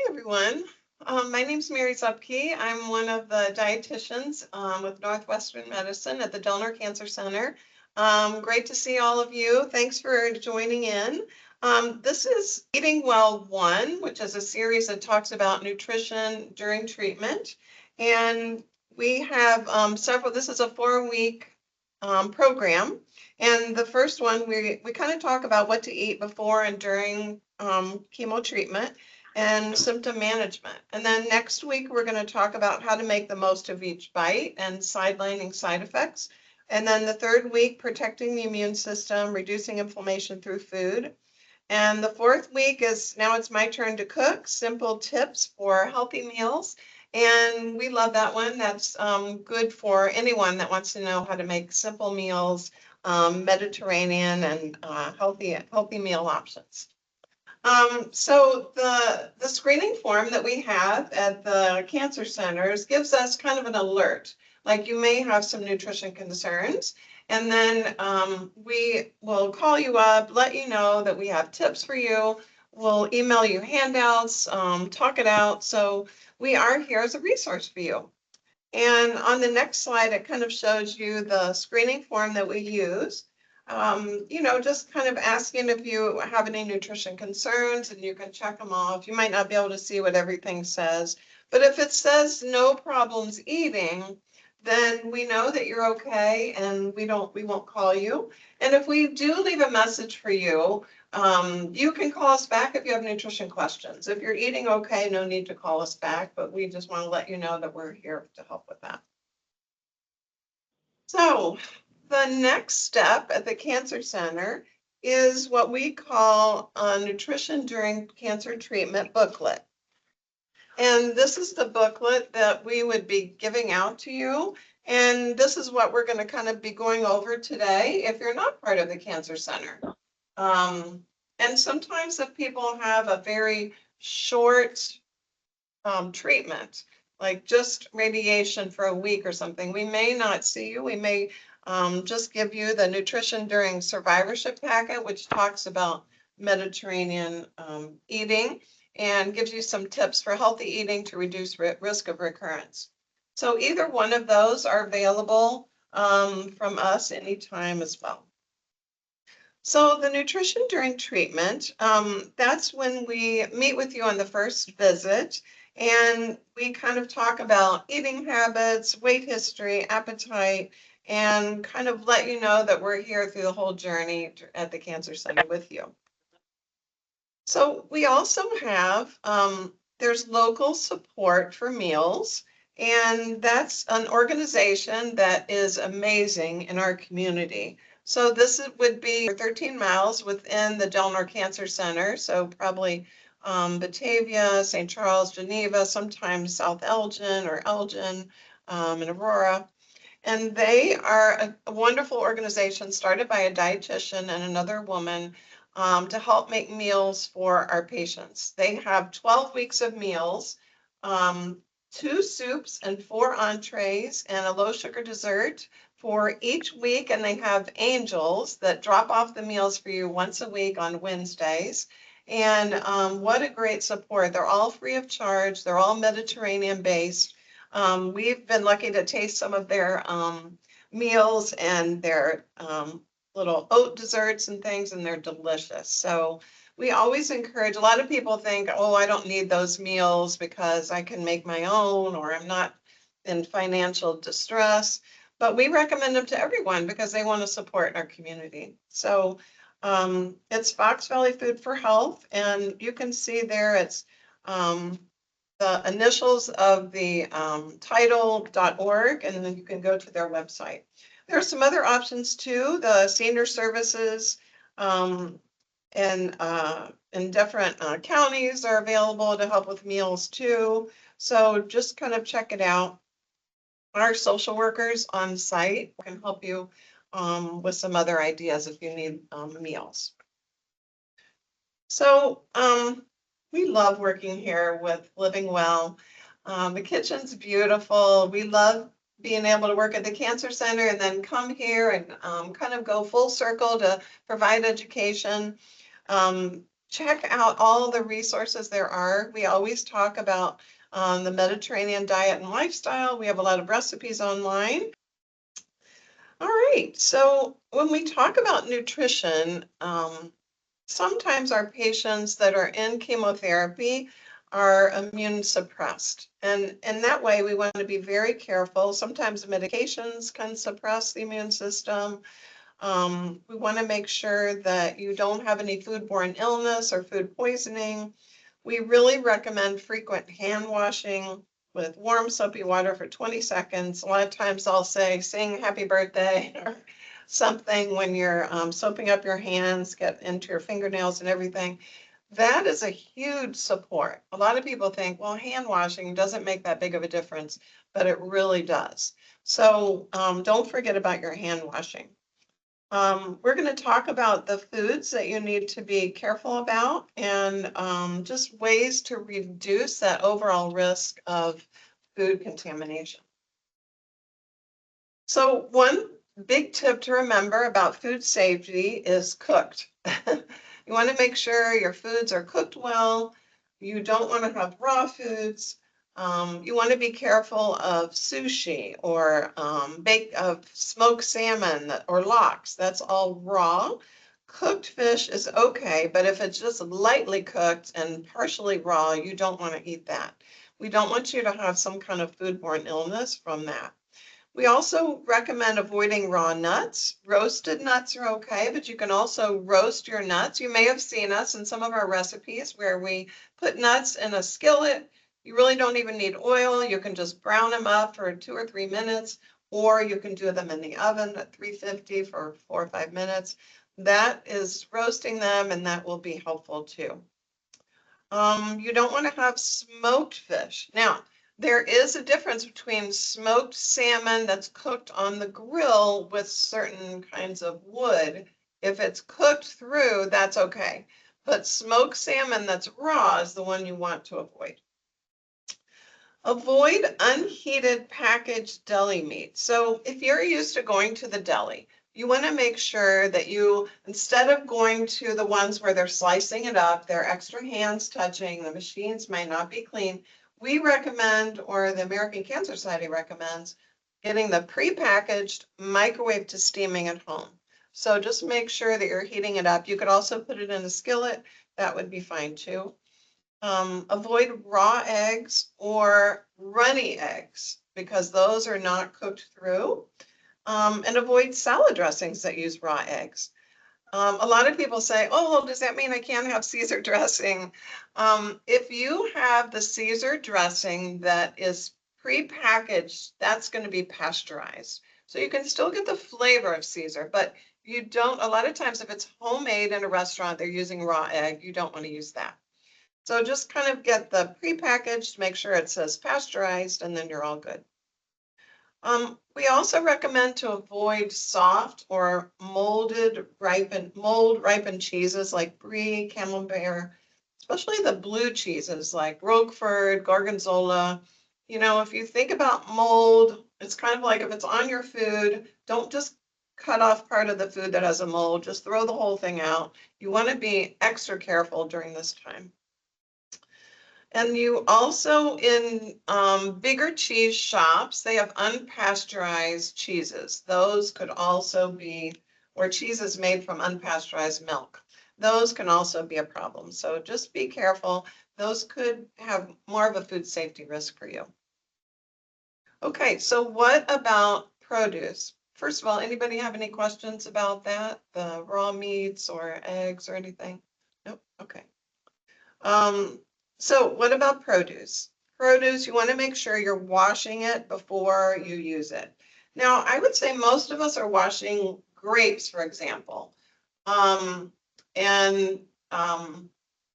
everyone. My name's Mary Zupke. I'm one of the dietitians with Northwestern Medicine at the Donor Cancer Center. Great to see all of you. Thanks for joining in. This is Eating Well 1, which is a series that talks about nutrition during treatment. And we have several, this is a 4-week program. And the first one, we kind of talk about what to eat before and during chemo treatment and symptom management. And then next week, we're going to talk about how to make the most of each bite and sidelining side effects. And then the third week, protecting the immune system, reducing inflammation through food. And the fourth week is now it's my turn to cook, simple tips for healthy meals. And we love that one. That's good for anyone that wants to know how to make simple meals, Mediterranean and healthy meal options. So the screening form that we have at the cancer centers gives us kind of an alert, like you may have some nutrition concerns, and then we will call you up, let you know that we have tips for you. We'll email you handouts, talk it out. So we are here as a resource for you. And on the next slide, it kind of shows you the screening form that we use. Just kind of asking if you have any nutrition concerns, and you can check them off. You might not be able to see what everything says, but if it says no problems eating, then we know that you're okay and we won't call you. And if we do leave a message for you, you can call us back if you have nutrition questions. If you're eating okay, no need to call us back, but we just want to let you know that we're here to help with that. So the next step at the Cancer Center is what we call a Nutrition During Cancer Treatment booklet. And this is the booklet that we would be giving out to you. And this is what we're going to kind of be going over today if you're not part of the Cancer Center. And sometimes if people have a very short treatment, like just radiation for a week or something, we may not see you. We may just give you the Nutrition During Survivorship packet, which talks about Mediterranean eating and gives you some tips for healthy eating to reduce risk of recurrence. So either one of those are available from us anytime as well. So the nutrition during treatment, that's when we meet with you on the first visit, and we kind of talk about eating habits, weight history, appetite, and kind of let you know that we're here through the whole journey at the Cancer Center with you. So we also have, there's local support for meals, and that's an organization that is amazing in our community. So this would be 13 miles within the Delnor Cancer Center, so probably Batavia, St. Charles, Geneva, sometimes South Elgin or Elgin and Aurora. And they are a wonderful organization started by a dietitian and another woman to help make meals for our patients. They have 12 weeks of meals, 2 soups and 4 entrees and a low sugar dessert for each week. And they have angels that drop off the meals for you once a week on Wednesdays. And what a great support. They're all free of charge. They're all Mediterranean based. We've been lucky to taste some of their meals and their little oat desserts and things, and they're delicious. So we always encourage, a lot of people think, oh, I don't need those meals because I can make my own, or I'm not in financial distress. But we recommend them to everyone because they want to support our community. So it's Fox Valley Food for Health, and you can see there it's the initials of the title.org, and then you can go to their website. There are some other options too. The senior services in different counties are available to help with meals too. So just kind of check it out. Our social workers on site can help you with some other ideas if you need meals. So we love working here with Living Well. The kitchen's beautiful. We love being able to work at the Cancer Center and then come here and kind of go full circle to provide education. check out all the resources there are. We always talk about the Mediterranean diet and lifestyle. We have a lot of recipes online. All right, so when we talk about nutrition, sometimes our patients that are in chemotherapy are immune suppressed. And in that way, we want to be very careful. Sometimes medications can suppress the immune system. We want to make sure that you don't have any foodborne illness or food poisoning. We really recommend frequent hand washing with warm soapy water for 20 seconds. A lot of times I'll say, sing happy birthday or something when you're soaping up your hands, get into your fingernails and everything. That is a huge support. A lot of people think, well, hand washing doesn't make that big of a difference, but it really does. So don't forget about your hand washing. We're going to talk about the foods that you need to be careful about and just ways to reduce that overall risk of food contamination. So one big tip to remember about food safety is cooked. You want to make sure your foods are cooked well. You don't want to have raw foods. You want to be careful of sushi or of smoked salmon or lox. That's all raw. Cooked fish is okay, but if it's just lightly cooked and partially raw, you don't want to eat that. We don't want you to have some kind of foodborne illness from that. We also recommend avoiding raw nuts. Roasted nuts are okay, but you can also roast your nuts. You may have seen us in some of our recipes where we put nuts in a skillet. You really don't even need oil. You can just brown them up for 2 or 3 minutes, or you can do them in the oven at 350 for 4 or 5 minutes. That is roasting them, and that will be helpful too. You don't want to have smoked fish. Now, there is a difference between smoked salmon that's cooked on the grill with certain kinds of wood. If it's cooked through, that's okay. But smoked salmon that's raw is the one you want to avoid. Avoid unheated packaged deli meat. So if you're used to going to the deli, you want to make sure that you, instead of going to the ones where they're slicing it up, there are extra hands touching, the machines might not be clean. We recommend, or the American Cancer Society recommends, getting the prepackaged microwave to steaming at home. So just make sure that you're heating it up. You could also put it in a skillet. That would be fine too. Avoid raw eggs or runny eggs because those are not cooked through. And avoid salad dressings that use raw eggs. A lot of people say, oh, well, does that mean I can't have Caesar dressing? If you have the Caesar dressing that is prepackaged, that's going to be pasteurized. So you can still get the flavor of Caesar, but you don't, a lot of times if it's homemade in a restaurant, they're using raw egg, you don't want to use that. So just kind of get the prepackaged, make sure it says pasteurized, and then you're all good. We also recommend to avoid soft or mold ripened cheeses like brie, camembert, especially the blue cheeses like Roquefort, Gorgonzola. You know, if you think about mold, it's kind of like if it's on your food, don't just cut off part of the food that has a mold, just throw the whole thing out. You want to be extra careful during this time. And you also in bigger cheese shops, they have unpasteurized cheeses. Those could also be, or cheeses made from unpasteurized milk. Those can also be a problem. So just be careful. Those could have more of a food safety risk for you. Okay, so what about produce? First of all, anybody have any questions about that? The raw meats or eggs or anything? Nope, okay. So what about produce? Produce, you want to make sure you're washing it before you use it. Now, I would say most of us are washing grapes, for example, and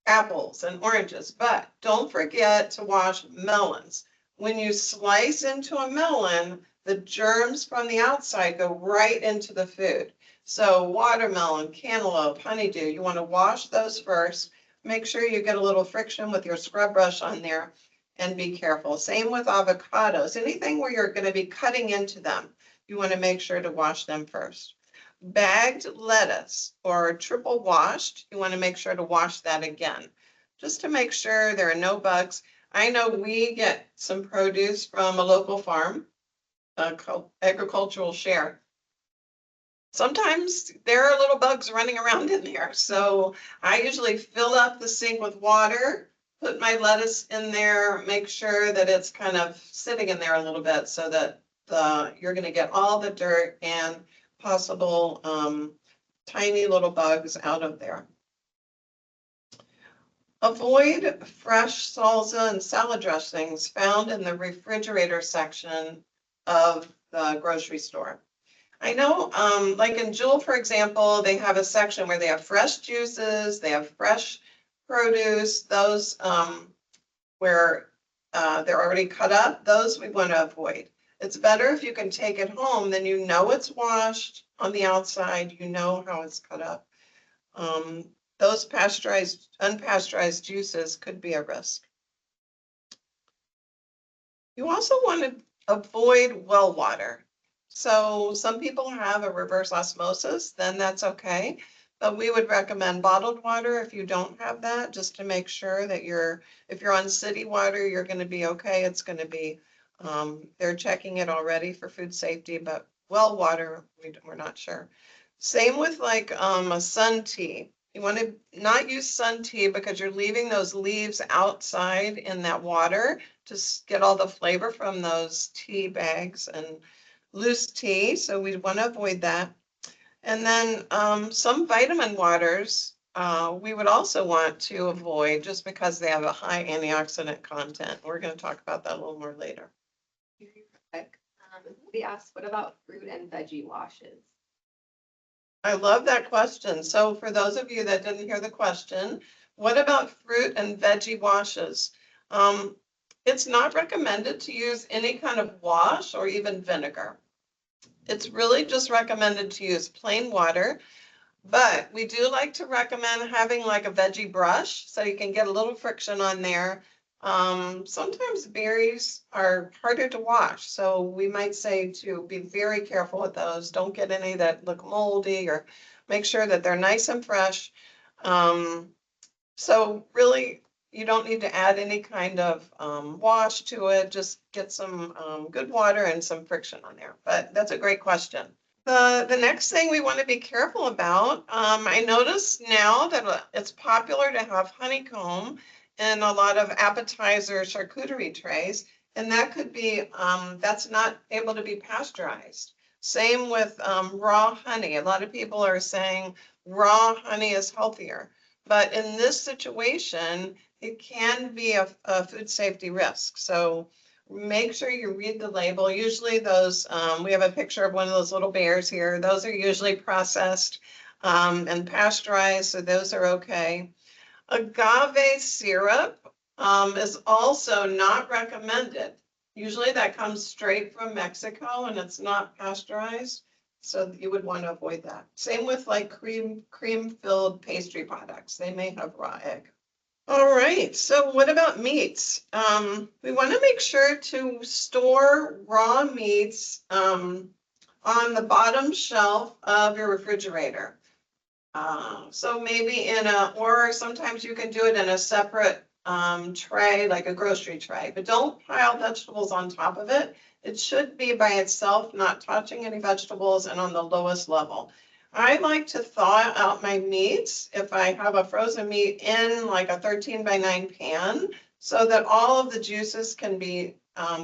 apples and oranges, but don't forget to wash melons. When you slice into a melon, the germs from the outside go right into the food. So watermelon, cantaloupe, honeydew, you want to wash those first. Make sure you get a little friction with your scrub brush on there and be careful. Same with avocados. Anything where you're going to be cutting into them, you want to make sure to wash them first. bagged lettuce or triple washed, you want to make sure to wash that again, just to make sure there are no bugs. I know we get some produce from a local farm, agricultural share. Sometimes there are little bugs running around in there. So I usually fill up the sink with water, put my lettuce in there, make sure that it's kind of sitting in there a little bit so that you're going to get all the dirt and possible tiny little bugs out of there. Avoid fresh salsa and salad dressings found in the refrigerator section of the grocery store. I know, like in Jewel, for example, they have a section where they have fresh juices, they have fresh produce, those where they're already cut up, those we want to avoid. It's better if you can take it home, then you know it's washed on the outside, you know how it's cut up. Those pasteurized, unpasteurized juices could be a risk. You also want to avoid well water. So some people have a reverse osmosis, then that's okay. But we would recommend bottled water if you don't have that, just to make sure that if you're on city water, you're going to be okay. It's going to be, they're checking it already for food safety, but well water, we're not sure. Same with like a sun tea. You want to not use sun tea because you're leaving those leaves outside in that water to get all the flavor from those tea bags and loose tea. So we want to avoid that. And then some vitamin waters we would also want to avoid just because they have a high antioxidant content. We're going to talk about that a little more later. Very quick. We asked, what about fruit and veggie washes? I love that question. So for those of you that didn't hear the question, what about fruit and veggie washes? It's not recommended to use any kind of wash or even vinegar. It's really just recommended to use plain water, but we do like to recommend having like a veggie brush so you can get a little friction on there. Sometimes berries are harder to wash, so we might say to be very careful with those. Don't get any that look moldy, or make sure that they're nice and fresh. So really, you don't need to add any kind of wash to it. Just get some good water and some friction on there. But that's a great question. The next thing we want to be careful about, I notice now that it's popular to have honeycomb in a lot of appetizer charcuterie trays, and that could be, that's not able to be pasteurized. Same with raw honey. A lot of people are saying raw honey is healthier, but in this situation, it can be a food safety risk. So make sure you read the label. Usually those, we have a picture of one of those little bears here. Those are usually processed and pasteurized, so those are okay. Agave syrup is also not recommended. Usually that comes straight from Mexico and it's not pasteurized, so you would want to avoid that. Same with like cream-filled pastry products. They may have raw egg. All right, so what about meats? We want to make sure to store raw meats on the bottom shelf of your refrigerator. So maybe or sometimes you can do it in a separate tray, like a grocery tray, but don't pile vegetables on top of it. It should be by itself, not touching any vegetables and on the lowest level. I like to thaw out my meats if I have a frozen meat in like a 13x9 pan so that all of the juices can be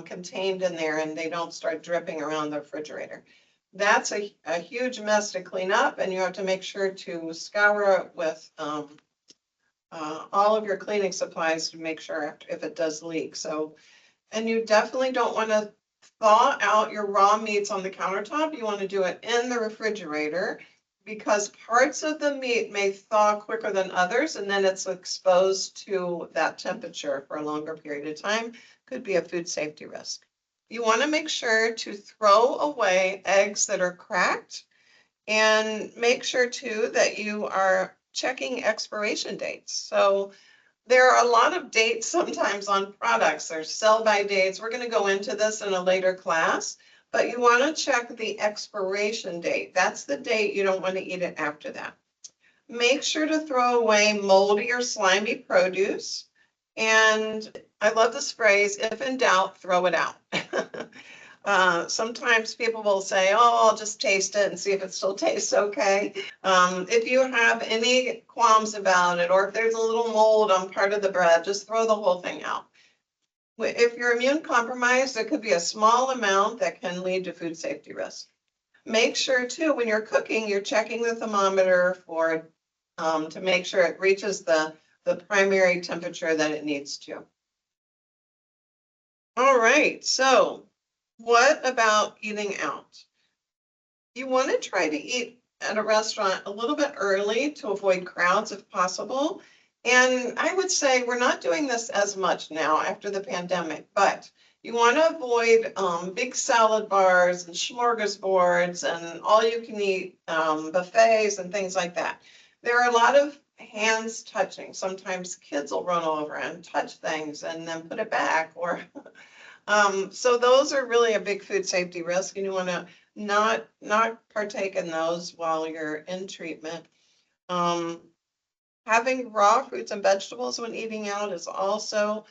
contained in there and they don't start dripping around the refrigerator. That's a huge mess to clean up, and you have to make sure to scour it with all of your cleaning supplies to make sure if it does leak. So, and you definitely don't want to thaw out your raw meats on the countertop. You want to do it in the refrigerator because parts of the meat may thaw quicker than others, and then it's exposed to that temperature for a longer period of time. Could be a food safety risk. You want to make sure to throw away eggs that are cracked, and make sure too that you are checking expiration dates. So there are a lot of dates sometimes on products. There's sell-by dates. We're going to go into this in a later class, but you want to check the expiration date. That's the date you don't want to eat it after that. Make sure to throw away moldy or slimy produce. And I love this phrase, if in doubt, throw it out. Sometimes people will say, oh, I'll just taste it and see if it still tastes okay. If you have any qualms about it, or if there's a little mold on part of the bread, just throw the whole thing out. If you're immune compromised, it could be a small amount that can lead to food safety risk. Make sure too, when you're cooking, you're checking the thermometer to make sure it reaches the primary temperature that it needs to. All right, so what about eating out? You want to try to eat at a restaurant a little bit early to avoid crowds if possible. And I would say we're not doing this as much now after the pandemic, but you want to avoid big salad bars and smorgasbords and all you can eat buffets and things like that. There are a lot of hands touching. Sometimes kids will run over and touch things and then put it back, or so those are really a big food safety risk, and you want to not partake in those while you're in treatment. Having raw fruits and vegetables when eating out is also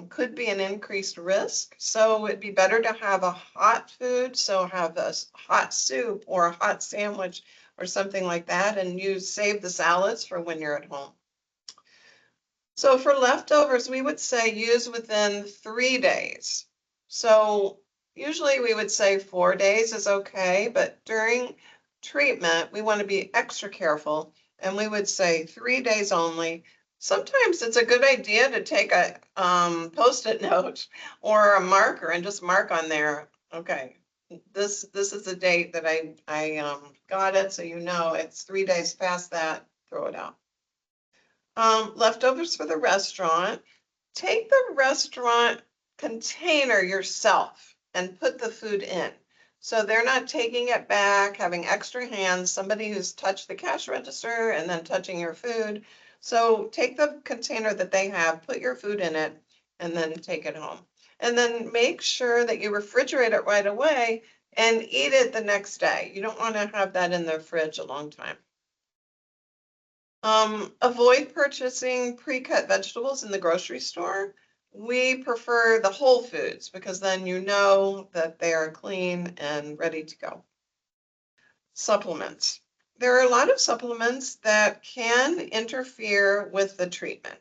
could be an increased risk. So it'd be better to have a hot food, so have a hot soup or a hot sandwich or something like that, and save the salads for when you're at home. So for leftovers, we would say use within 3 days. So usually we would say 4 days is okay, but during treatment, we want to be extra careful, and we would say 3 days only. Sometimes it's a good idea to take a Post-it note or a marker and just mark on there, okay, this is the date that I got it, so you know it's 3 days past that, throw it out. Leftovers for the restaurant. Take the restaurant container yourself and put the food in. So they're not taking it back, having extra hands, somebody who's touched the cash register and then touching your food. So take the container that they have, put your food in it, and then take it home. And then make sure that you refrigerate it right away and eat it the next day. You don't want to have that in the fridge a long time. Avoid purchasing pre-cut vegetables in the grocery store. We prefer the whole foods because then you know that they are clean and ready to go. Supplements. There are a lot of supplements that can interfere with the treatment.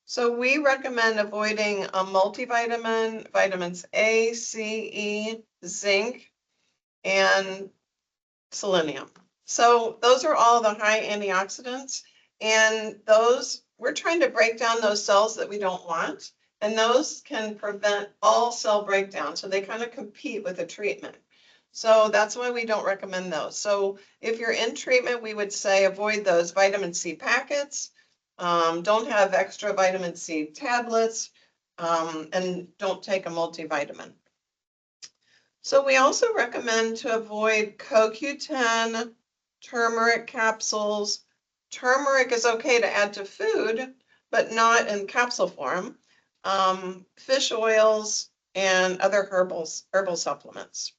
So we recommend avoiding a multivitamin, vitamins A, C, E, zinc, and selenium. So those are all the high antioxidants. And those, we're trying to break down those cells that we don't want. And those can prevent all cell breakdown. So they kind of compete with the treatment. So that's why we don't recommend those. So if you're in treatment, we would say avoid those vitamin C packets. Don't have extra vitamin C tablets, and don't take a multivitamin. So we also recommend to avoid CoQ10, turmeric capsules. Turmeric is okay to add to food, but not in capsule form. Fish oils and other herbal supplements.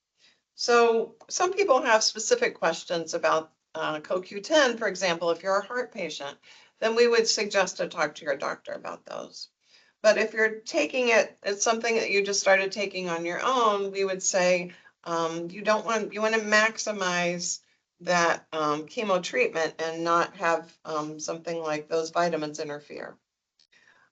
So some people have specific questions about CoQ10, for example, if you're a heart patient, then we would suggest to talk to your doctor about those. But if you're taking it, it's something that you just started taking on your own, we would say you want to maximize that chemo treatment and not have something like those vitamins interfere.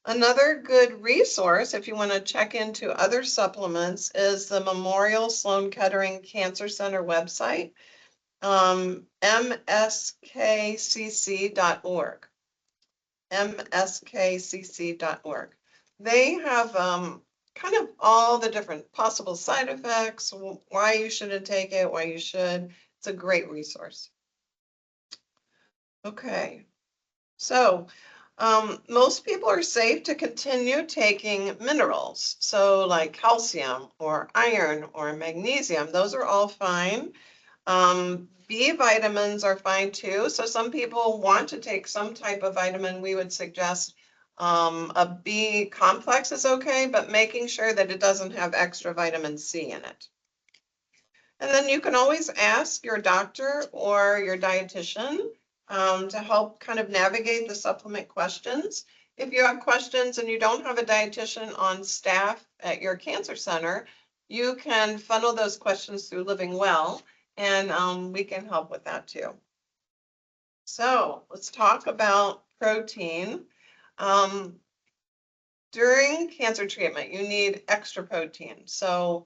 Another good resource, if you want to check into other supplements, is the Memorial Sloan Kettering Cancer Center website, mskcc.org. mskcc.org. They have kind of all the different possible side effects, why you shouldn't take it, why you should. It's a great resource. Okay, so most people are safe to continue taking minerals. So like calcium or iron or magnesium, those are all fine. B vitamins are fine too. So some people want to take some type of vitamin. We would suggest a B complex is okay, but making sure that it doesn't have extra vitamin C in it. And then you can always ask your doctor or your dietitian to help kind of navigate the supplement questions. If you have questions and you don't have a dietitian on staff at your cancer center, you can funnel those questions through Living Well, and we can help with that too. So let's talk about protein. Um, During cancer treatment, you need extra protein. So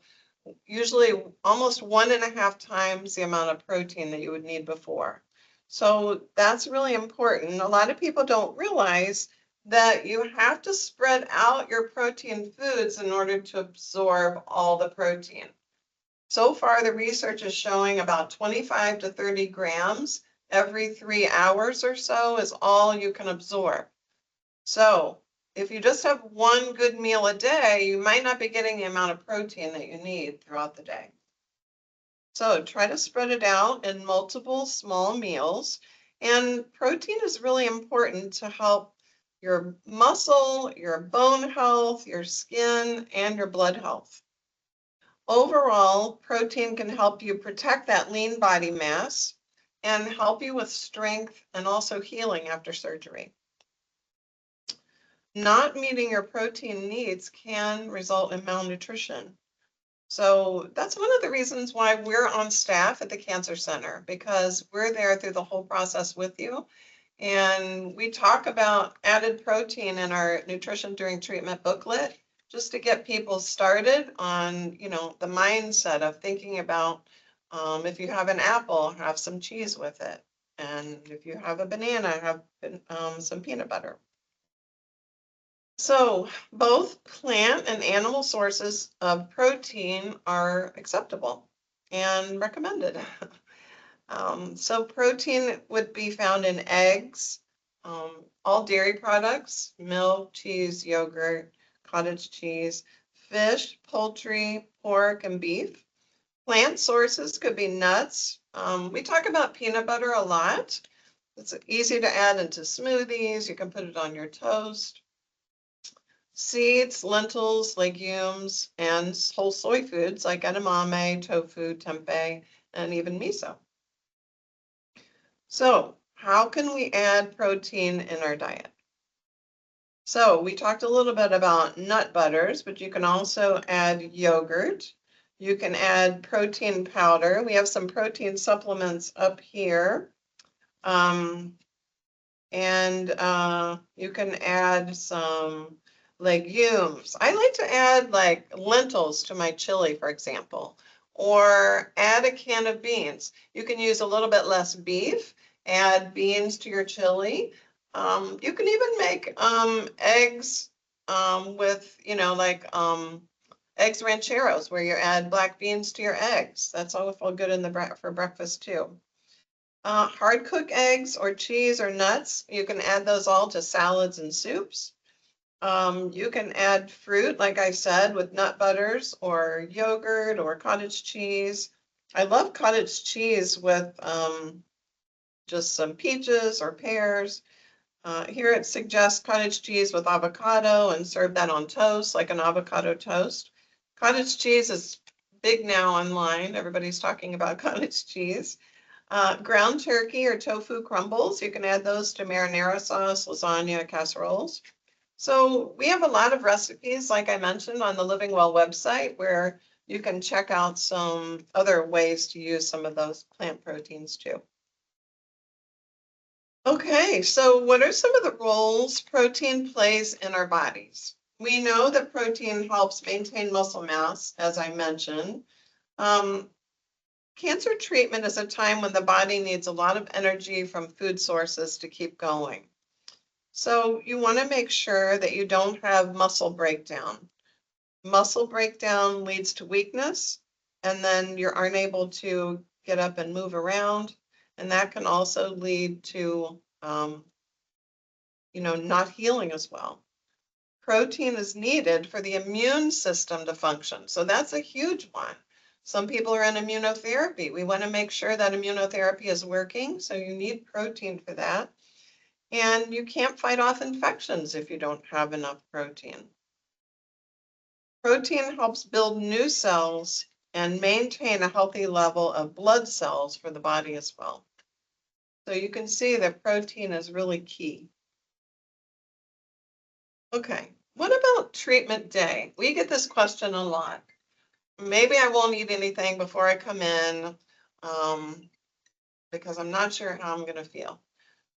usually almost 1.5 times the amount of protein that you would need before. So that's really important. A lot of people don't realize that you have to spread out your protein foods in order to absorb all the protein. So far, the research is showing about 25 to 30 grams every 3 hours or so is all you can absorb. So if you just have one good meal a day, you might not be getting the amount of protein that you need throughout the day. So try to spread it out in multiple small meals. And protein is really important to help your muscle, your bone health, your skin, and your blood health. Overall, protein can help you protect that lean body mass and help you with strength and also healing after surgery. Not meeting your protein needs can result in malnutrition. So that's one of the reasons why we're on staff at the Cancer Center, because we're there through the whole process with you. And we talk about added protein in our nutrition during treatment booklet, just to get people started on, the mindset of thinking about if you have an apple, have some cheese with it. And if you have a banana, have some peanut butter. So both plant and animal sources of protein are acceptable and recommended. So protein would be found in eggs, all dairy products, milk, cheese, yogurt, cottage cheese, fish, poultry, pork, and beef. Plant sources could be nuts. We talk about peanut butter a lot. It's easy to add into smoothies. You can put it on your toast. Seeds, lentils, legumes, and whole soy foods like edamame, tofu, tempeh, and even miso. So how can we add protein in our diet? So we talked a little bit about nut butters, but you can also add yogurt. You can add protein powder. We have some protein supplements up here. And you can add some legumes. I like to add like lentils to my chili, for example, or add a can of beans. You can use a little bit less beef, add beans to your chili. You can even make eggs with, eggs rancheros, where you add black beans to your eggs. That's all good in for breakfast too. Hard cooked eggs or cheese or nuts, you can add those all to salads and soups. You can add fruit, like I said, with nut butters or yogurt or cottage cheese. I love cottage cheese with just some peaches or pears. Here it suggests cottage cheese with avocado and serve that on toast, like an avocado toast. Cottage cheese is big now online. Everybody's talking about cottage cheese. Ground turkey or tofu crumbles, you can add those to marinara sauce, lasagna, casseroles. So we have a lot of recipes, like I mentioned, on the Living Well website, where you can check out some other ways to use some of those plant proteins too. Okay, so what are some of the roles protein plays in our bodies? We know that protein helps maintain muscle mass, as I mentioned. Um, Cancer treatment is a time when the body needs a lot of energy from food sources to keep going. So you want to make sure that you don't have muscle breakdown. Muscle breakdown leads to weakness, and then you're unable to get up and move around. And that can also lead to, not healing as well. Protein is needed for the immune system to function. So that's a huge one. Some people are in immunotherapy. We want to make sure that immunotherapy is working, so you need protein for that. And you can't fight off infections if you don't have enough protein. Protein helps build new cells and maintain a healthy level of blood cells for the body as well. So you can see that protein is really key. Okay, what about treatment day? We get this question a lot. Maybe I won't eat anything before I come in because I'm not sure how I'm going to feel.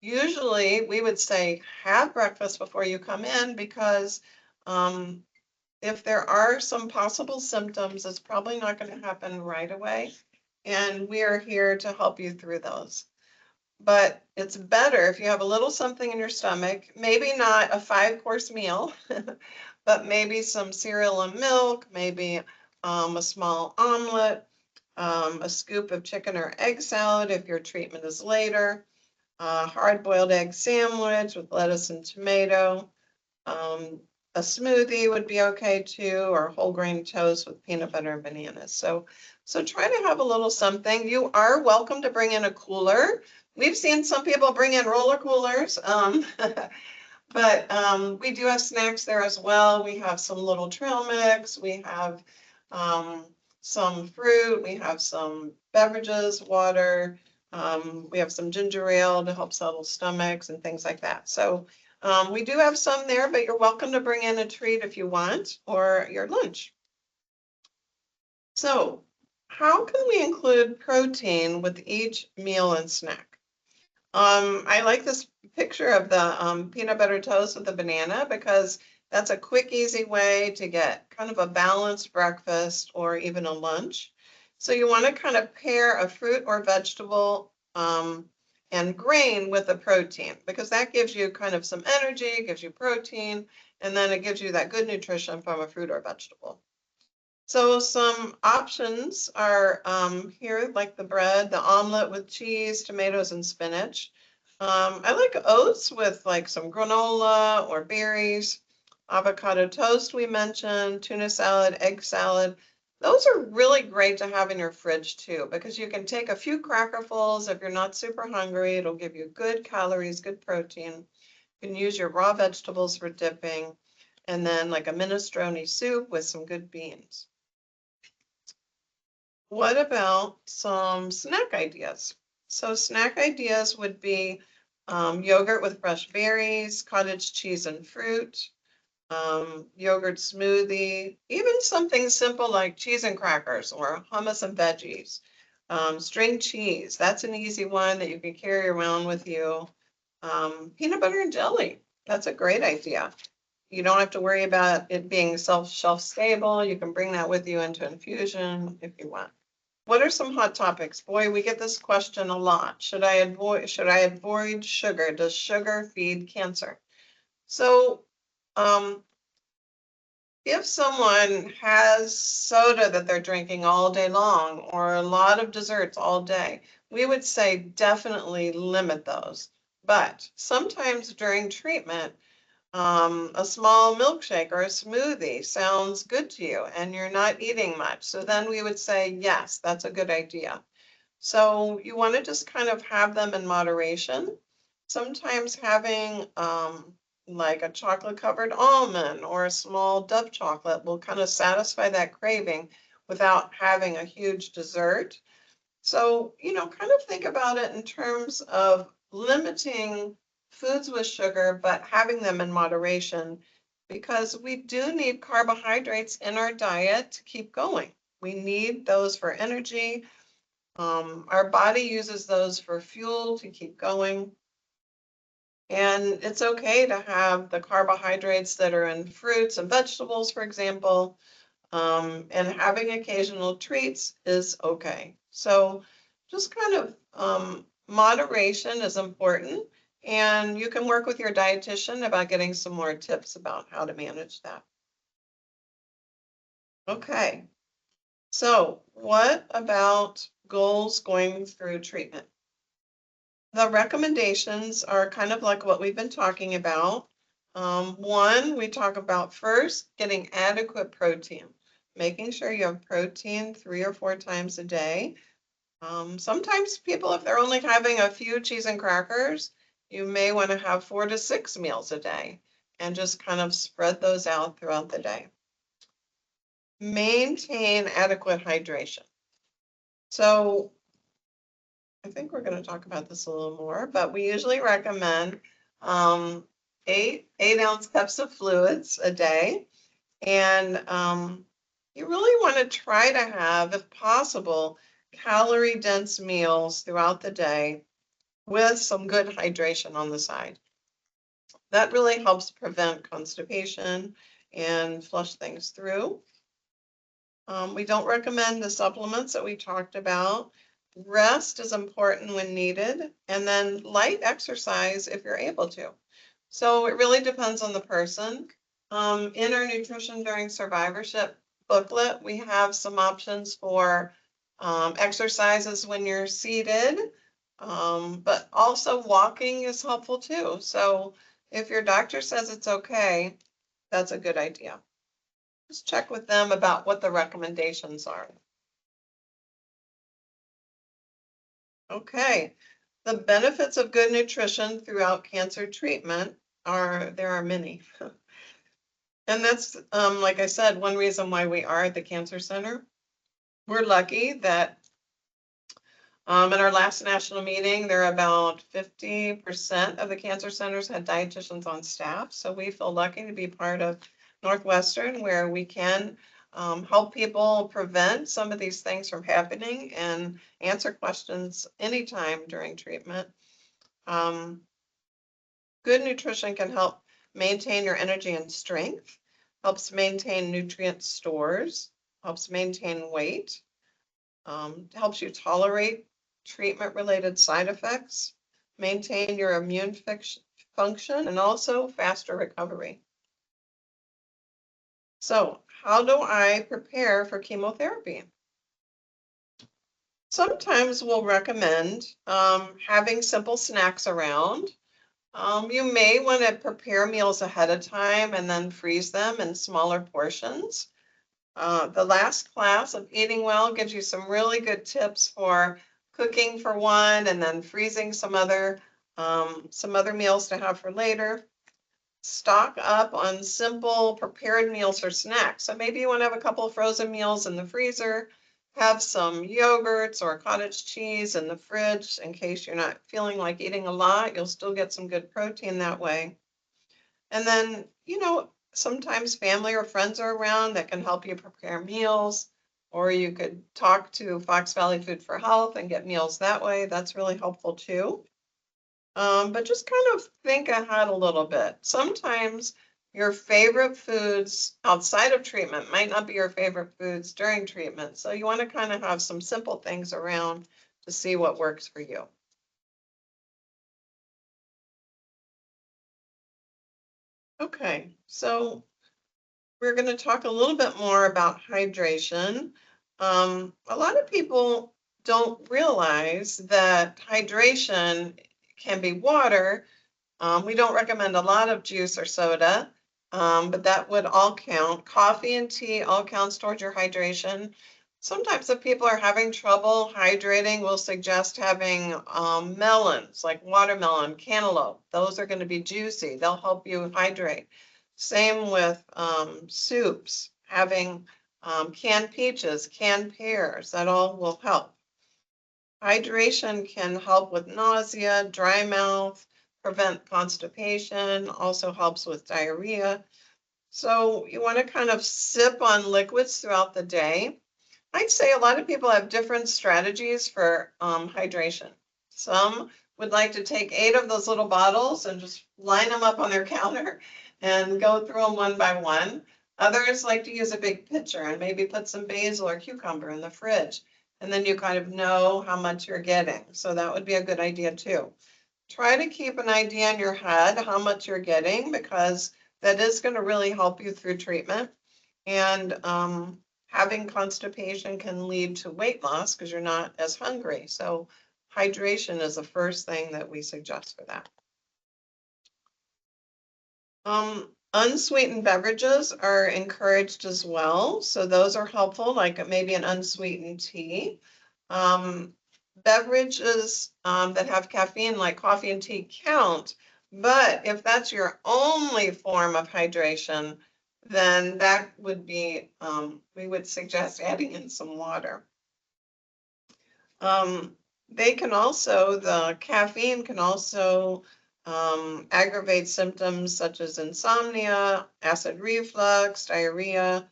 Usually we would say have breakfast before you come in because um, if there are some possible symptoms, it's probably not going to happen right away. And we are here to help you through those. But it's better if you have a little something in your stomach, maybe not a 5-course meal, but maybe some cereal and milk, maybe a small omelet, a scoop of chicken or egg salad if your treatment is later, a hard-boiled egg sandwich with lettuce and tomato. A smoothie would be okay too, or whole grain toast with peanut butter and bananas. So try to have a little something. You are welcome to bring in a cooler. We've seen some people bring in roller coolers, but we do have snacks there as well. We have some little trail mix. We have some fruit. We have some beverages, water. We have some ginger ale to help settle stomachs and things like that. So we do have some there, but you're welcome to bring in a treat if you want, or your lunch. So how can we include protein with each meal and snack? I like this picture of the peanut butter toast with the banana because that's a quick, easy way to get kind of a balanced breakfast or even a lunch. So you want to kind of pair a fruit or vegetable and grain with the protein because that gives you kind of some energy, gives you protein, and then it gives you that good nutrition from a fruit or vegetable. So some options are here, like the bread, the omelet with cheese, tomatoes, and spinach. I like oats with like some granola or berries, avocado toast we mentioned, tuna salad, egg salad. Those are really great to have in your fridge too, because you can take a few crackerfuls if you're not super hungry. It'll give you good calories, good protein. You can use your raw vegetables for dipping, and then like a minestrone soup with some good beans. What about some snack ideas? So snack ideas would be yogurt with fresh berries, cottage cheese and fruit, yogurt smoothie, even something simple like cheese and crackers or hummus and veggies. String cheese, that's an easy one that you can carry around with you. Peanut butter and jelly, that's a great idea. You don't have to worry about it being shelf stable. You can bring that with you into infusion if you want. What are some hot topics? Boy, we get this question a lot. Should I avoid sugar? Does sugar feed cancer? So, if someone has soda that they're drinking all day long or a lot of desserts all day, we would say definitely limit those. But sometimes during treatment, a small milkshake or a smoothie sounds good to you and you're not eating much. So then we would say, yes, that's a good idea. So you want to just kind of have them in moderation. Sometimes having like a chocolate covered almond or a small Dove chocolate will kind of satisfy that craving without having a huge dessert. So, kind of think about it in terms of limiting foods with sugar, but having them in moderation because we do need carbohydrates in our diet to keep going. We need those for energy. Our body uses those for fuel to keep going. And it's okay to have the carbohydrates that are in fruits and vegetables, for example, and having occasional treats is okay. So just kind of moderation is important. And you can work with your dietitian about getting some more tips about how to manage that. Okay, so what about goals going through treatment? The recommendations are kind of like what we've been talking about. One, we talk about first getting adequate protein, making sure you have protein 3 or 4 times a day. Sometimes people, if they're only having a few cheese and crackers, you may want to have 4 to 6 meals a day and just kind of spread those out throughout the day. maintain adequate hydration. So I think we're going to talk about this a little more, but we usually recommend 8 ounce cups of fluids a day. And you really want to try to have, if possible, calorie dense meals throughout the day with some good hydration on the side. That really helps prevent constipation and flush things through. We don't recommend the supplements that we talked about. Rest is important when needed, and then light exercise if you're able to. So it really depends on the person. In our Nutrition During Survivorship booklet, we have some options for exercises when you're seated, but also walking is helpful too. So if your doctor says it's okay, that's a good idea. Just check with them about what the recommendations are. Okay, the benefits of good nutrition throughout cancer treatment there are many. And that's, like I said, one reason why we are at the Cancer Center. We're lucky that at our last national meeting, there are about 50% of the cancer centers had dietitians on staff. So we feel lucky to be part of Northwestern, where we can help people prevent some of these things from happening and answer questions anytime during treatment. Good nutrition can help maintain your energy and strength, helps maintain nutrient stores, helps maintain weight, helps you tolerate treatment-related side effects, maintain your immune function, and also faster recovery. So how do I prepare for chemotherapy? Sometimes we'll recommend having simple snacks around. You may want to prepare meals ahead of time and then freeze them in smaller portions. The last class of Eating Well gives you some really good tips for cooking for one and then freezing some other meals to have for later. Stock up on simple prepared meals or snacks. So maybe you want to have a couple of frozen meals in the freezer, have some yogurts or cottage cheese in the fridge in case you're not feeling like eating a lot. You'll still get some good protein that way. And then, sometimes family or friends are around that can help you prepare meals, or you could talk to Fox Valley Food for Health and get meals that way. That's really helpful too. But just kind of think ahead a little bit. Sometimes your favorite foods outside of treatment might not be your favorite foods during treatment. So you want to kind of have some simple things around to see what works for you. Okay, so we're going to talk a little bit more about hydration. A lot of people don't realize that hydration can be water. We don't recommend a lot of juice or soda, but that would all count. Coffee and tea all counts towards your hydration. Sometimes if people are having trouble hydrating, we'll suggest having melons like watermelon, cantaloupe. Those are going to be juicy. They'll help you hydrate. Same with soups, having canned peaches, canned pears, that all will help. Hydration can help with nausea, dry mouth, prevent constipation, also helps with diarrhea. So you want to kind of sip on liquids throughout the day. I'd say a lot of people have different strategies for hydration. Some would like to take 8 of those little bottles and just line them up on their counter and go through them one by one. Others like to use a big pitcher and maybe put some basil or cucumber in the fridge. And then you kind of know how much you're getting. So that would be a good idea too. Try to keep an idea in your head how much you're getting, because that is going to really help you through treatment. And having constipation can lead to weight loss because you're not as hungry. So hydration is the first thing that we suggest for that. Unsweetened beverages are encouraged as well. So those are helpful, like maybe an unsweetened tea. Beverages that have caffeine, like coffee and tea, count. But if that's your only form of hydration, then that would be, we would suggest adding in some water. They can also, the caffeine can also aggravate symptoms such as insomnia, acid reflux, diarrhea.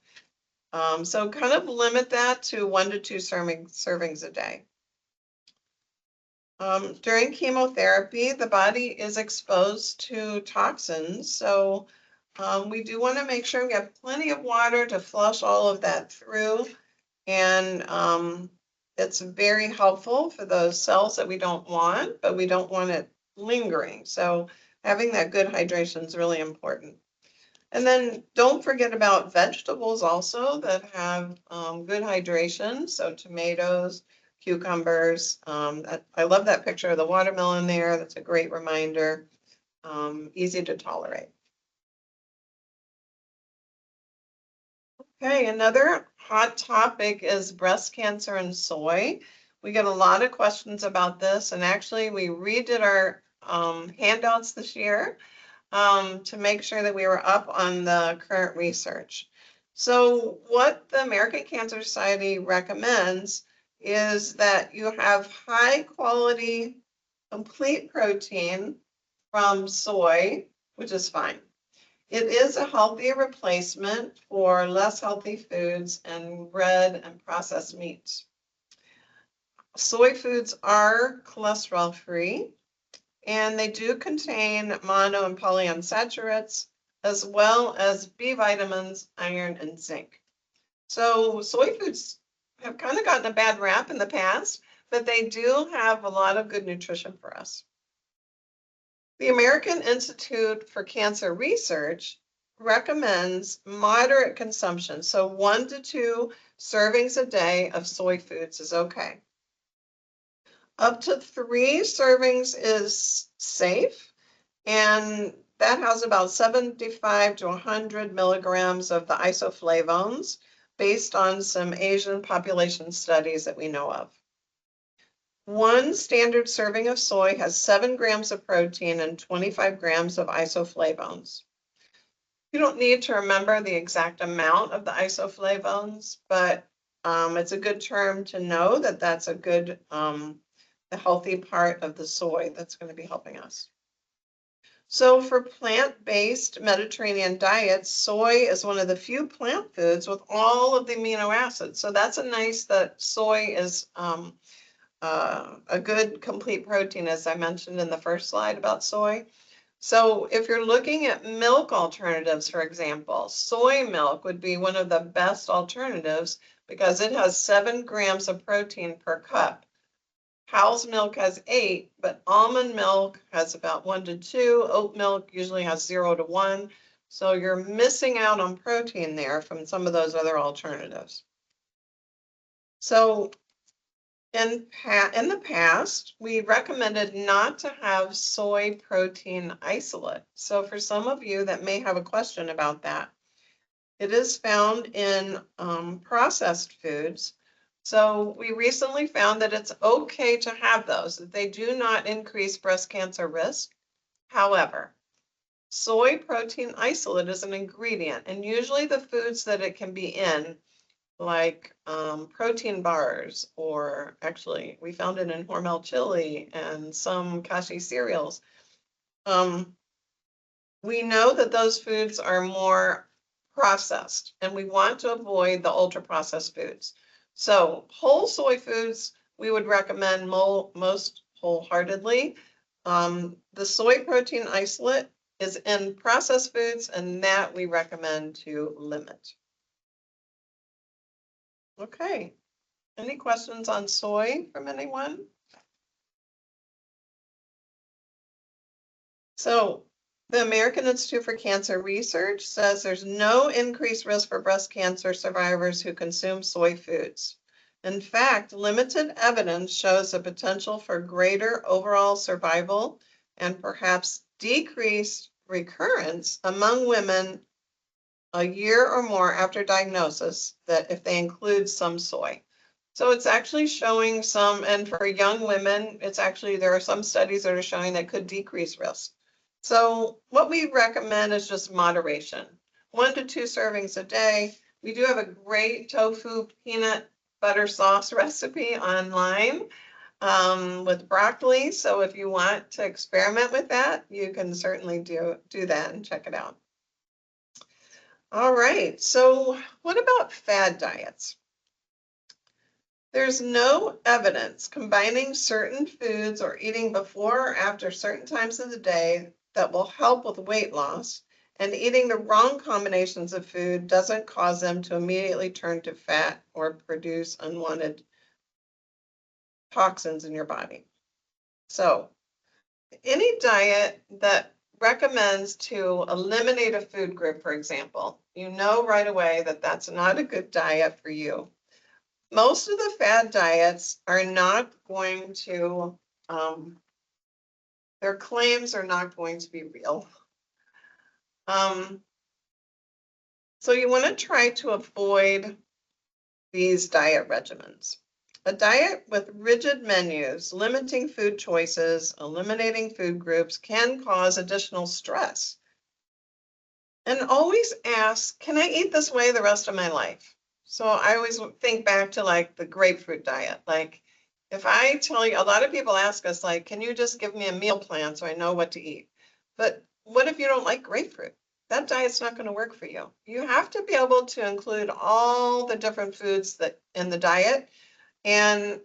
So kind of limit that to 1 to 2 servings a day. During chemotherapy, the body is exposed to toxins, so we do want to make sure we have plenty of water to flush all of that through. And it's very helpful for those cells that we don't want, but we don't want it lingering. So having that good hydration is really important. And then don't forget about vegetables also that have good hydration. So tomatoes, cucumbers. I love that picture of the watermelon there. That's a great reminder. Easy to tolerate. Okay, another hot topic is breast cancer and soy. We get a lot of questions about this, and actually we redid our handouts this year to make sure that we were up on the current research. So what the American Cancer Society recommends is that you have high quality, complete protein from soy, which is fine. It is a healthy replacement for less healthy foods and red and processed meats. Soy foods are cholesterol free, and they do contain mono and polyunsaturates, as well as B vitamins, iron, and zinc. So soy foods have kind of gotten a bad rap in the past, but they do have a lot of good nutrition for us. The American Institute for Cancer Research recommends moderate consumption. So 1 to 2 servings a day of soy foods is okay. Up to 3 servings is safe, and that has about 75 to 100 milligrams of the isoflavones based on some Asian population studies that we know of. 1 standard serving of soy has 7 grams of protein and 25 grams of isoflavones. You don't need to remember the exact amount of the isoflavones, but it's a good term to know that that's a good, the healthy part of the soy that's going to be helping us. So for plant-based Mediterranean diets, soy is one of the few plant foods with all of the amino acids. So that's a nice that soy is a good complete protein, as I mentioned in the first slide about soy. So if you're looking at milk alternatives, for example, soy milk would be one of the best alternatives because it has 7 grams of protein per cup. Cow's milk has 8, but almond milk has about 1 to 2. Oat milk usually has 0 to 1. So you're missing out on protein there from some of those other alternatives. So in the past, we recommended not to have soy protein isolate. So for some of you that may have a question about that, it is found in processed foods. So we recently found that it's okay to have those, that they do not increase breast cancer risk. However, soy protein isolate is an ingredient, and usually the foods that it can be in, like protein bars, or actually we found it in Hormel chili and some kashi cereals. We know that those foods are more processed, and we want to avoid the ultra processed foods. So whole soy foods, we would recommend most wholeheartedly. The soy protein isolate is in processed foods, and that we recommend to limit. Okay, any questions on soy from anyone? So the American Institute for Cancer Research says there's no increased risk for breast cancer survivors who consume soy foods. In fact, limited evidence shows the potential for greater overall survival and perhaps decreased recurrence among women a year or more after diagnosis that if they include some soy. So it's actually showing some, and for young women, it's actually, there are some studies that are showing that could decrease risk. So what we recommend is just moderation. 1 to 2 servings a day. We do have a great tofu peanut butter sauce recipe online with broccoli. So if you want to experiment with that, you can certainly do that and check it out. All right, so what about fad diets? There's no evidence combining certain foods or eating before or after certain times of the day that will help with weight loss, and eating the wrong combinations of food doesn't cause them to immediately turn to fat or produce unwanted toxins in your body. So any diet that recommends to eliminate a food group, for example, you know right away that that's not a good diet for you. Most of the fad diets are not going to, their claims are not going to be real. So you want to try to avoid these diet regimens. A diet with rigid menus, limiting food choices, eliminating food groups can cause additional stress. And always ask, can I eat this way the rest of my life? So I always think back to like the grapefruit diet. Like if I tell you, a lot of people ask us like, can you just give me a meal plan so I know what to eat? But what if you don't like grapefruit? That diet's not going to work for you. You have to be able to include all the different foods that in the diet and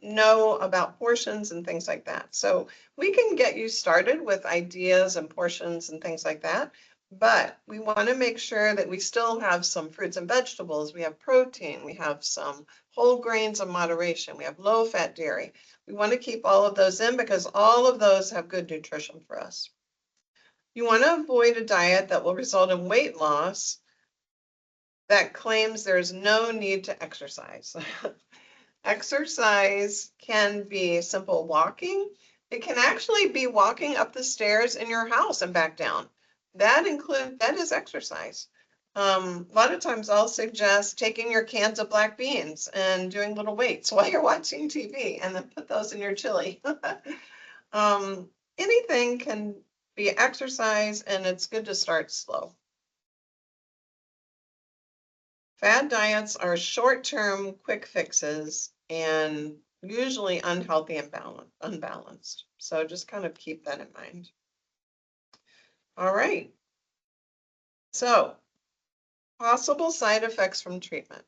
know about portions and things like that. So we can get you started with ideas and portions and things like that, but we want to make sure that we still have some fruits and vegetables. We have protein, we have some whole grains in moderation, we have low fat dairy. We want to keep all of those in because all of those have good nutrition for us. You want to avoid a diet that will result in weight loss that claims there's no need to exercise. Exercise can be simple walking. It can actually be walking up the stairs in your house and back down. That is exercise. A lot of times I'll suggest taking your cans of black beans and doing little weights while you're watching TV and then put those in your chili. Anything can be exercise and it's good to start slow. Fad diets are short-term quick fixes and usually unhealthy and unbalanced. So just kind of keep that in mind. All right. So possible side effects from treatment.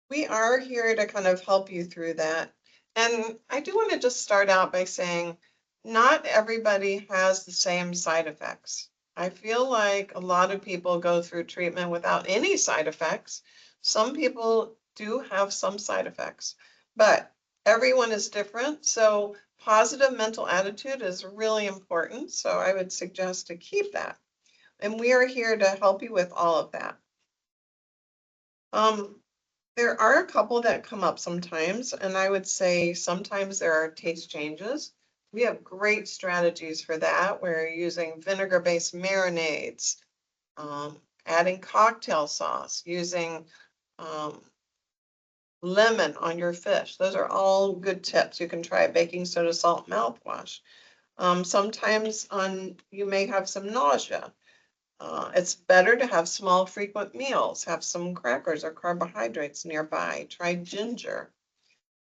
We are here to kind of help you through that. And I do want to just start out by saying not everybody has the same side effects. I feel like a lot of people go through treatment without any side effects. Some people do have some side effects, but everyone is different. So positive mental attitude is really important. So I would suggest to keep that. And we are here to help you with all of that. There are a couple that come up sometimes, and I would say sometimes there are taste changes. We have great strategies for that. We're using vinegar-based marinades, adding cocktail sauce, using lemon on your fish. Those are all good tips. You can try baking soda, salt, mouthwash. Sometimes you may have some nausea. It's better to have small, frequent meals. Have some crackers or carbohydrates nearby. Try ginger.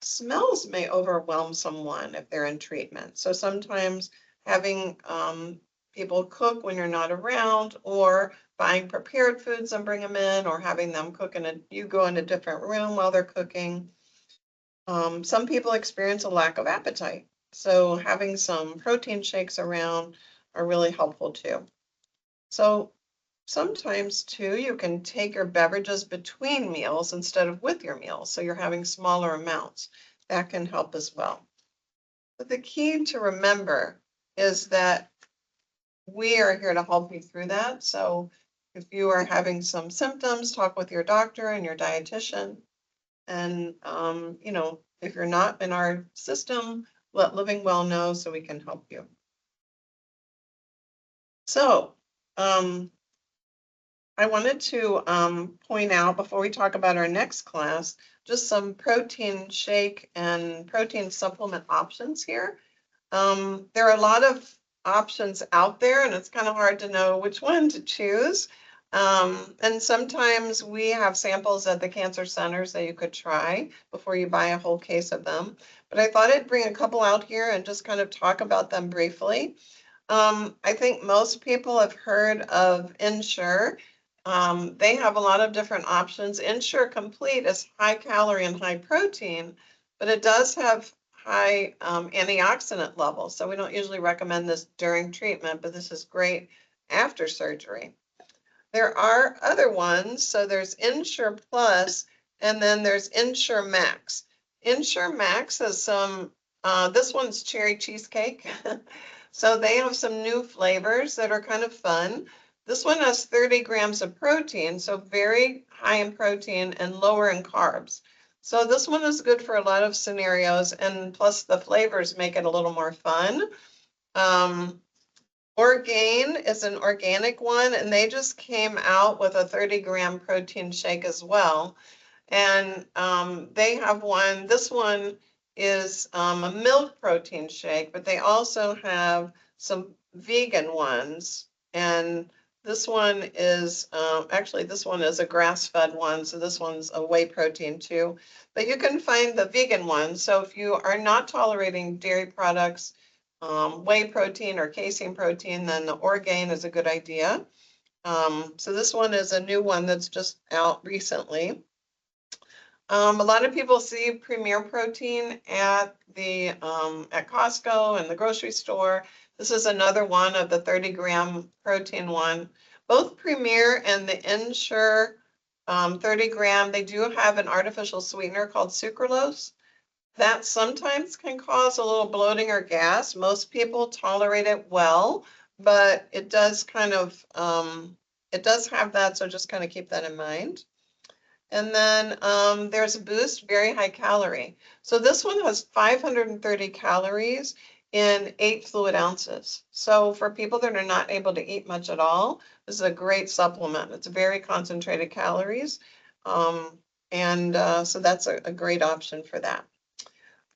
Smells may overwhelm someone if they're in treatment. So sometimes having people cook when you're not around, or buying prepared foods and bring them in, or having them cook you go in a different room while they're cooking. Some people experience a lack of appetite. So having some protein shakes around are really helpful too. So sometimes too, you can take your beverages between meals instead of with your meals. So you're having smaller amounts. That can help as well. But the key to remember is that we are here to help you through that. So if you are having some symptoms, talk with your doctor and your dietitian. And, if you're not in our system, let Living Well know so we can help you. So, I wanted to point out before we talk about our next class, just some protein shake and protein supplement options here. There are a lot of options out there, and it's kind of hard to know which one to choose. And sometimes we have samples at the cancer centers that you could try before you buy a whole case of them. But I thought I'd bring a couple out here and just kind of talk about them briefly. I think most people have heard of Ensure. They have a lot of different options. Ensure Complete is high calorie and high protein, but it does have high antioxidant levels. So we don't usually recommend this during treatment, but this is great after surgery. There are other ones. So there's Ensure Plus, and then there's Ensure Max. Ensure Max has some, this one's cherry cheesecake. So they have some new flavors that are kind of fun. This one has 30 grams of protein, so very high in protein and lower in carbs. So this one is good for a lot of scenarios, and plus the flavors make it a little more fun. Orgain is an organic one, and they just came out with a 30-gram protein shake as well. And they have one, this one is a milk protein shake, but they also have some vegan ones. And this one is, actually, this one is a grass-fed one, so this one's a whey protein too. But you can find the vegan one. So if you are not tolerating dairy products, whey protein or casein protein, then the Orgain is a good idea. So this one is a new one that's just out recently. A lot of people see Premier Protein at the at Costco and the grocery store. This is another one of the 30-gram protein one. Both Premier and the Ensure 30-gram, they do have an artificial sweetener called sucralose. That sometimes can cause a little bloating or gas. Most people tolerate it well, but it does kind of, it does have that, so just kind of keep that in mind. And then there's a Boost, very high calorie. So this one has 530 calories in 8 fluid ounces. So for people that are not able to eat much at all, this is a great supplement. It's very concentrated calories. So that's a great option for that.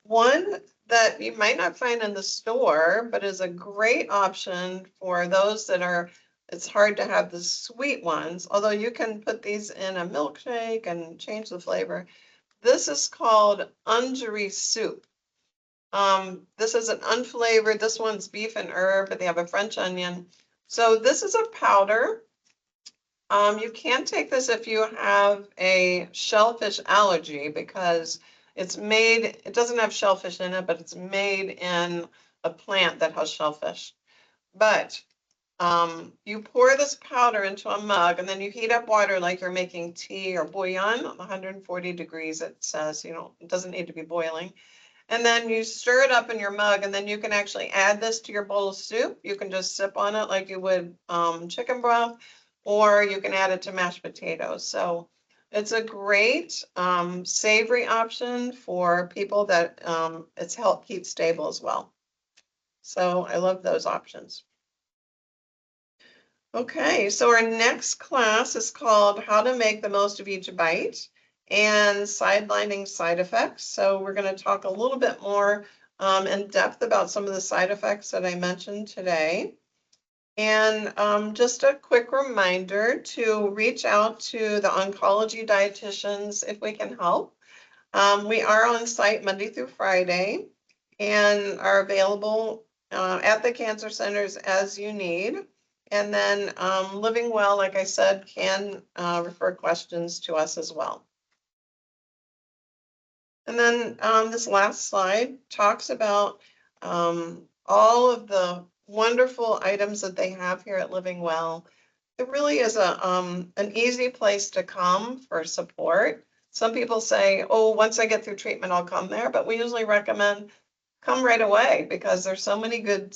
One that you might not find in the store, but is a great option for those that are, it's hard to have the sweet ones, although you can put these in a milkshake and change the flavor. This is called Ungery soup. This is an unflavored, this one's beef and herb, but they have a French onion. So this is a powder. You can't take this if you have a shellfish allergy because it's made, it doesn't have shellfish in it, but it's made in a plant that has shellfish. But you pour this powder into a mug and then you heat up water like you're making tea or bouillon, 140 degrees it says, you know, it doesn't need to be boiling. And then you stir it up in your mug and then you can actually add this to your bowl of soup. You can just sip on it like you would chicken broth, or you can add it to mashed potatoes. So it's a great savory option for people that it's helped keep stable as well. So I love those options. Okay, so our next class is called How to Make the Most of Each Bite and Sidelining Side Effects. So we're going to talk a little bit more in depth about some of the side effects that I mentioned today. And just a quick reminder to reach out to the oncology dietitians if we can help. We are on site Monday through Friday and are available at the cancer centers as you need. And then Living Well, like I said, can refer questions to us as well. And then this last slide talks about all of the wonderful items that they have here at Living Well. It really is an easy place to come for support. Some people say, oh, once I get through treatment, I'll come there. But we usually recommend come right away because there's so many good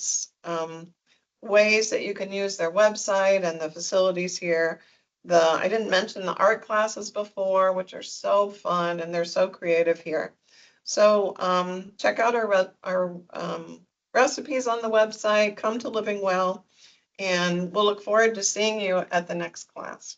ways that you can use their website and the facilities here. I didn't mention the art classes before, which are so fun and they're so creative here. So check out our recipes on the website, come to Living Well, and we'll look forward to seeing you at the next class.